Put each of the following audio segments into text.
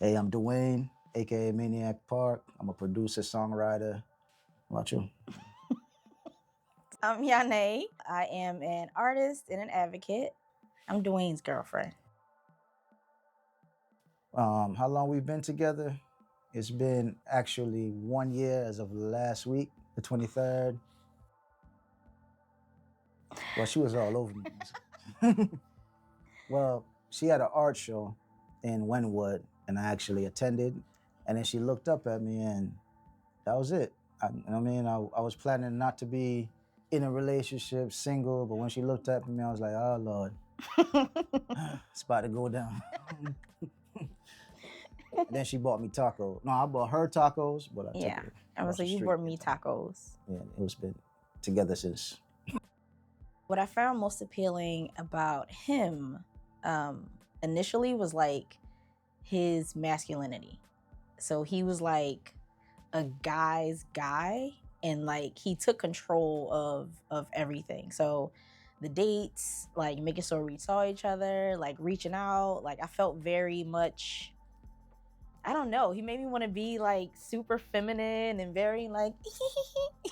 Hey, I'm Dwayne, aka Maniac Park. I'm a producer, songwriter. How about you? I'm Yahna. I am an artist and an advocate. I'm Dwayne's girlfriend. How long we've been together? It's been actually 1 year as of last week, the 23rd. Well, she was all over me. Well, she had an art show in Wynwood, and I actually attended. And then she looked up at me, and that was it. I was planning not to be in a relationship, single, but when she looked up at me, I was like, oh, Lord, it's about to go down. And then she bought me tacos. No, I bought her tacos, but I took Yeah, her I was across the like, you street. brought me tacos. Yeah, it was been together since. What I found most appealing about him um, initially was like his masculinity. So he was like a guy's guy, and like he took control of everything. So the dates, like making sure we saw each other, like reaching out, like I felt very much, I don't know. He made me want to be like super feminine and very like,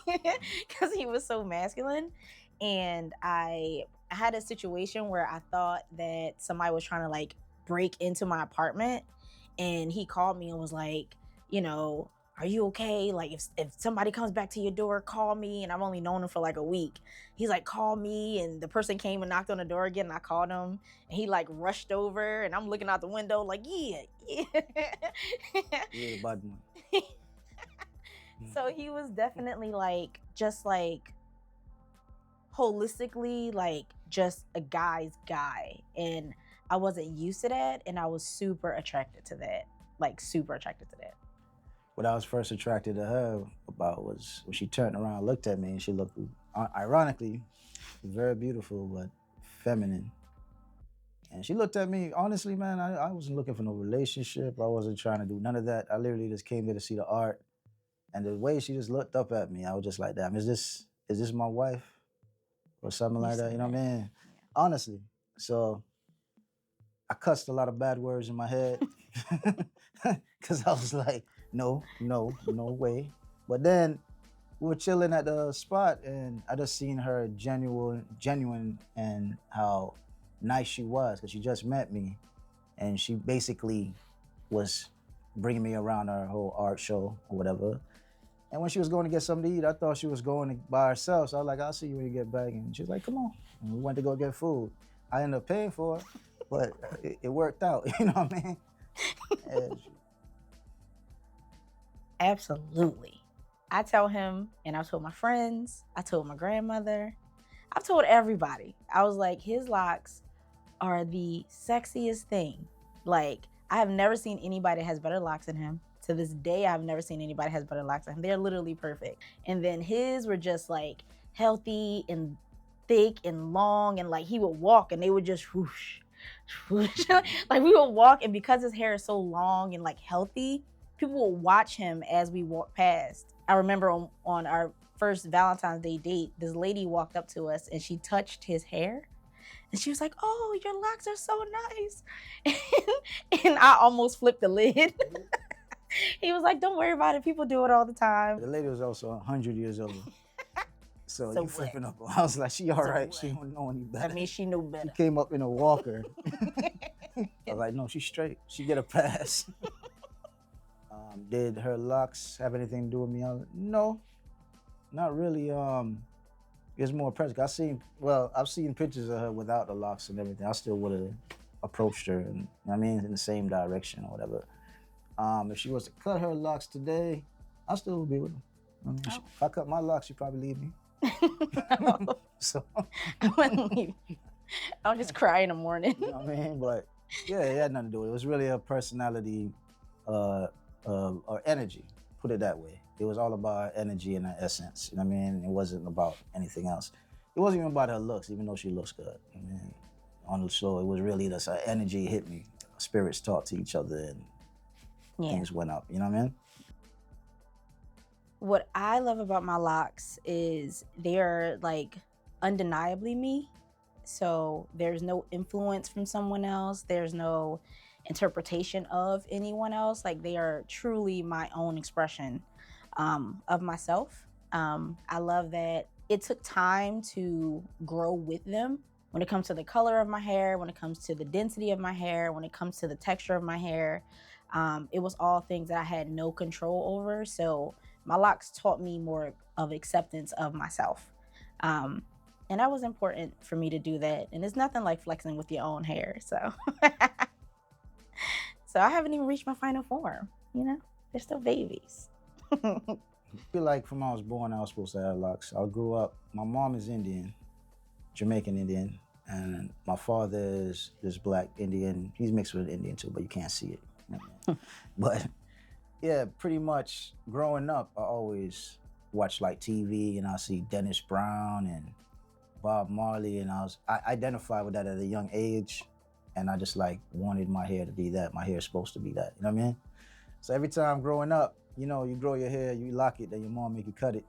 because he was so masculine. And I had a situation where I thought that somebody was trying to like break into my apartment, and he called me and was like, you know, are you okay? Like if somebody comes back to your door, call me. And I've only known him for like a week. He's like, call me. And the person came and knocked on the door again, and I called him, and he like rushed over, and I'm looking out the window like, yeah, yeah. Really bad one. So he was definitely like just like holistically like just a guy's guy, and I wasn't used to that, and I was super attracted to that, like super attracted to that. What I was first attracted to her about was when she turned around, and looked at me, and she looked, ironically, very beautiful but feminine. And she looked at me, honestly, man, I wasn't looking for no relationship. I wasn't trying to do none of that. I literally just came here to see the art. And the way she just looked up at me, I was just like, damn, is this my wife? Or something You like that. said You know what I that. mean? Honestly. So I cussed a lot of bad words in my head. Cause I was like, no, no, no way. But then we were chilling at the spot, and I just seen her genuine, and how nice she was, because she just met me, and she basically was bringing me around her whole art show or whatever. And when she was going to get something to eat, I thought she was going by herself. So I was like, I'll see you when you get back. And she was like, come on. And we went to go get food. I ended up paying for it, but it worked out. You know what I mean? And Absolutely. I tell him, and I've told my friends, I told my grandmother, I've told everybody. I was like, his locks are the sexiest thing. Like, I have never seen anybody that has better locks than him. To this day, I've never seen anybody that has better locks than him. They're literally perfect. And then his were just like healthy and thick and long, and like he would walk and they would just whoosh, whoosh. Like we would walk, and because his hair is so long and like healthy, people would watch him as we walk past. I remember on our first Valentine's Day date, this lady walked up to us and she touched his hair, and she was like, "Oh, your locks are so nice." And I almost flipped the lid. He was like, "Don't worry about it. People do it all the time." the lady was also 100 years old. So So you what? flipping up. I was like, she all So right. what? She don't know any better. I mean, she knew She better. came up in a walker. I was like, no, she's straight. She get a pass. Did her locks have anything to do with me? No, not really. It's more present. I've seen pictures of her without the locks and everything. I still would have approached her, and you know what I mean, in the same direction or whatever. If she was to cut her locks today, I still would be with her. I mean, if I cut my locks, she'd probably leave me. No, So I wouldn't leave. I'll just cry in the morning. you know what I mean? But yeah, it had nothing to do with it. It was really a personality uh, or energy, put it that way. It was all about her energy and her essence. You know what I mean? It wasn't about anything else. It wasn't even about her looks, even though she looks good. I mean, on the show, it was really just her energy hit me. Spirits talked to each other, and Yeah. things went up. You know what I mean? What I love about my locks is they're like undeniably me. So there's no influence from someone else. There's no, interpretation of anyone else. Like, they are truly my own expression of myself. I love that it took time to grow with them when it comes to the color of my hair, when it comes to the density of my hair, when it comes to the texture of my hair. It was all things that I had no control over. So my locks taught me more of acceptance of myself. And that was important for me to do that. And it's nothing like flexing with your own hair. So, so I haven't even reached my final form. You know, they're still babies. I feel like from when I was born, I was supposed to have locks. I grew up, my mom is Indian, Jamaican Indian, and my father is black Indian. He's mixed with Indian too, but you can't see it. But yeah, pretty much growing up, I always watched like TV and I see Dennis Brown and Bob Marley, and I identified with that at a young age, and I just like wanted my hair to be that. My hair is supposed to be that, you know what I mean? So every time growing up, you know, you grow your hair, you lock it, then your mom make you cut it,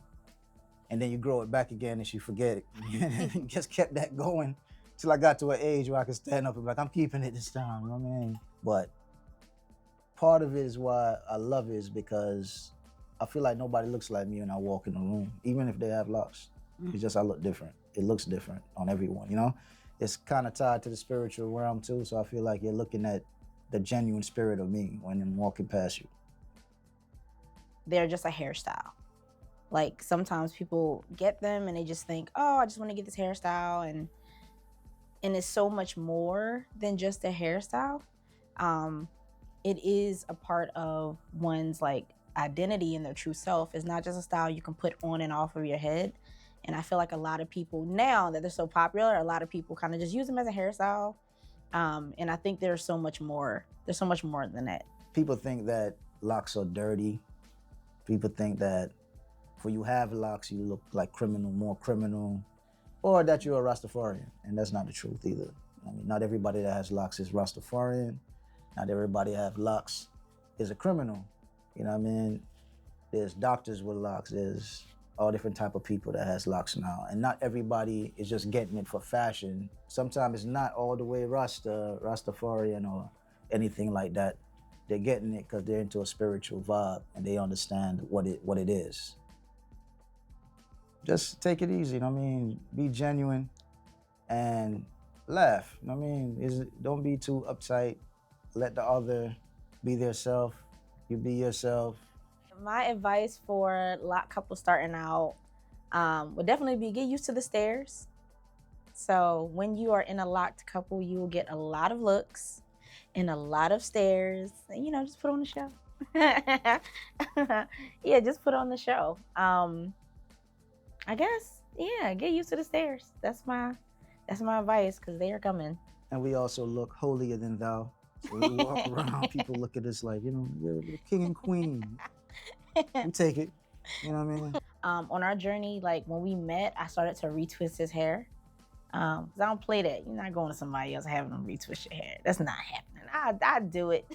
and then you grow it back again and she forget it. You just kept that going till I got to an age where I could stand up and be like, I'm keeping it this time, you know what I mean? But part of it is why I love it is because I feel like nobody looks like me when I walk in the room, even if they have locks. It's just I look different. It looks different on everyone, you know? It's kind of tied to the spiritual realm too, so I feel like you're looking at the genuine spirit of me when I'm walking past you. They're just a hairstyle. Like, sometimes people get them and they just think, oh, I just want to get this hairstyle, and it's so much more than just a hairstyle. It is a part of one's like identity and their true self. It's not just a style you can put on and off of your head. And I feel like a lot of people, now that they're so popular, a lot of people kind of just use them as a hairstyle. And I think there's so much more. There's so much more than that. People think that locks are dirty. People think that when you have locks, you look like criminal, more criminal, or that you're a Rastafarian. And that's not the truth either. I mean, not everybody that has locks is Rastafarian. Not everybody that have locks is a criminal. You know what I mean? There's doctors with locks. There's all different type of people that has locks now. And not everybody is just getting it for fashion. Sometimes it's not all the way Rastafarian or anything like that. They're getting it because they're into a spiritual vibe and they understand what it is. Just take it easy, you know what I mean? Be genuine and laugh, you know what I mean? Don't be too uptight. Let the other be their self. You be yourself. My advice for lock couples starting out would definitely be get used to the stares. So when you are in a locked couple, you will get a lot of looks and a lot of stares. And, you know, just put on the show. Yeah, just put on the show. I guess, yeah, get used to the stares. That's my advice, because they are coming. And we also look holier than thou. So we walk around, people look at us like, you know, you're the king and queen. We take it, you know what I mean? On our journey, like when we met, I started to retwist his hair. Cause I don't play that. You're not going to somebody else having them retwist your hair. That's not happening. I'd do it.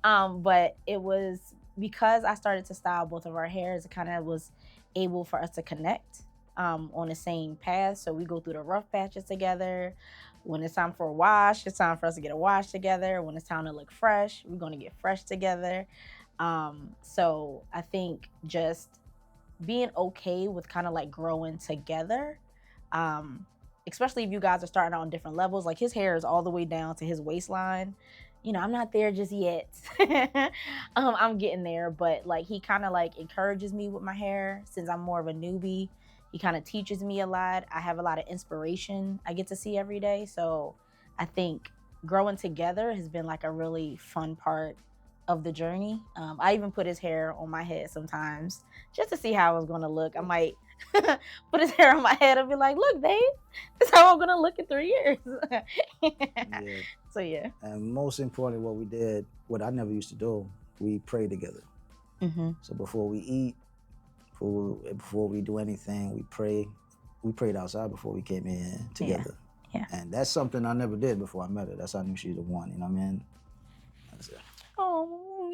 But it was because I started to style both of our hairs, it kind of was able for us to connect on the same path. So we go through the rough patches together. When it's time for a wash, it's time for us to get a wash together. When it's time to look fresh, we're going to get fresh together. So I think just being okay with kind of like growing together, especially if you guys are starting out on different levels. Like his hair is all the way down to his waistline. You know, I'm not there just yet. I'm getting there, but like he kind of like encourages me with my hair since I'm more of a newbie. He kind of teaches me a lot. I have a lot of inspiration I get to see every day. So I think growing together has been like a really fun part of the journey. I even put his hair on my head sometimes just to see how I was going to look. I might put his hair on my head and be like, look, babe, this is how I'm going to look in 3 years. Yeah. So, yeah. And most importantly, what we did, what I never used to do, we pray together. Mm-hmm. So before we eat, before we do anything, we pray. We prayed outside before we came in together. Yeah. And that's something I never did before I met her. That's how I knew she's the one, you know what I mean? That's it. Oh,